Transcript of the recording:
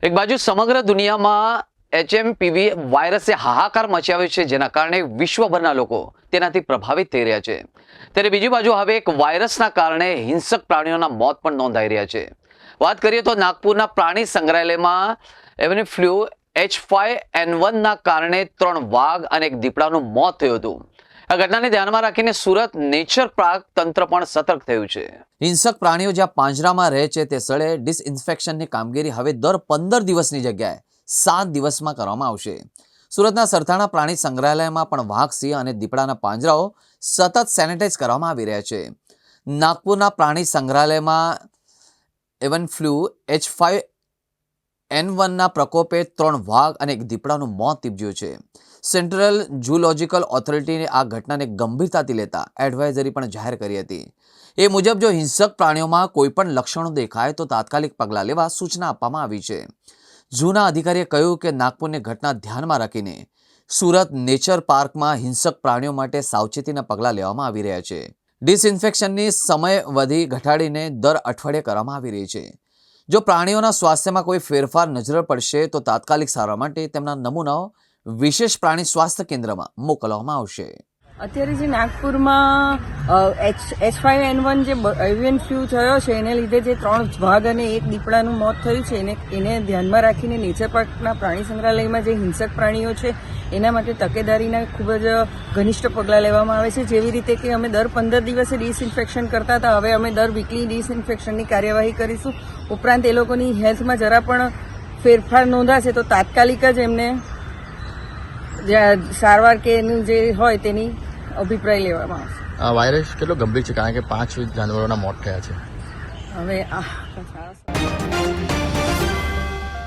એક બાજુ સમગ્ર દુનિયામાં એચએમપીવી વાયરસે હાહાકાર મચાવ્યો છે, જેના કારણે વિશ્વભરના લોકો તેનાથી પ્રભાવિત થઈ રહ્યા છે. ત્યારે બીજી બાજુ હવે એક વાયરસના કારણે હિંસક પ્રાણીઓના મોત પણ નોંધાઈ રહ્યા છે. વાત કરીએ તો નાગપુરના પ્રાણી સંગ્રહાલયમાં એવન ફ્લુ H5N1 ના કારણે 3 વાઘ અને એક દીપડાનું મોત થયું હતું. આ ઘટનાને ધ્યાનમાં રાખીને સુરત નેચર પાર્ક તંત્ર પણ સતર્ક થયું છે. હિંસક પ્રાણીઓ જ્યાં પાંજરામાં રહે છે તે સ્થળે ડિસઇન્ફેક્શનની કામગીરી હવે દર 15 દિવસની જગ્યાએ 7 દિવસમાં કરવામાં આવશે. સુરતના સરથાણા પ્રાણી સંગ્રહાલયમાં પણ વાઘ, સિંહ અને દીપડાના પાંજરાઓ સતત સેનેટાઈઝ કરવામાં આવી રહ્યા છે. નાગપુરના પ્રાણી સંગ્રહાલયમાં એવન ફ્લુ H5N1 ના પ્રકોપે 3 વાઘ અને એક દીપડાનું મોત નીપજ્યું છે. સેન્ટ્રલ ઝૂલોજિકલ ઓથોરિટીએ આ ઘટનાને ગંભીરતાથી લેતા એડવાઇઝરી પણ જાહેર કરી હતી. એ મુજબ જો હિંસક પ્રાણીઓમાં કોઈ પણ લક્ષણો દેખાય તો તાત્કાલિક પગલાં લેવા સૂચના આપવામાં આવી છે. ઝૂના અધિકારીએ કહ્યું કે નાગપુરની ઘટના ધ્યાનમાં રાખીને સુરત નેચર પાર્કમાં હિંસક પ્રાણીઓ માટે સાવચેતીના પગલાં લેવામાં આવી રહ્યા છે. ડિસઇન્ફેક્શનની સમયાવધિ ઘટાડીને દર અઠવાડિયે કરવામાં આવી રહી છે. જો પ્રાણીઓના સ્વાસ્થ્યમાં કોઈ ફેરફાર નજરે પડશે તો તાત્કાલિક સારવાર માટે તેમના નમૂનાઓ વિશેષ પ્રાણી સ્વાસ્થ્ય કેન્દ્રમાં મોકલવામાં આવશે. અત્યારે જે નાગપુરમાં H5N1 જે એવિયન ફ્લુ થયો છે એને લીધે જે 3 વાઘ અને એક દીપડાનું મોત થયું છે એને ધ્યાનમાં રાખીને નેચર પાર્કના પ્રાણી સંગ્રહાલયમાં જે હિંસક પ્રાણીઓ છે એના માટે તકેદારીના ખૂબ જ ઘનિષ્ઠ પગલાં લેવામાં આવે છે. જેવી રીતે કે અમે દર 15 દિવસે ડિસઇન્ફેક્શન કરતા હતા, હવે અમે દર વીકલી ડિસઇન્ફેક્શનની કાર્યવાહી કરીશું. ઉપરાંત એ લોકોની હેલ્થમાં જરા પણ ફેરફાર નોંધાશે તો તાત્કાલિક જ એમને સારવાર કે એનું જે હોય તેની અભિપ્રાય લેવામાં આવશે. આ વાયરસ કેટલો ગંભીર છે, કારણ કે 5 જાનવરોના મોત થયા છે. હવે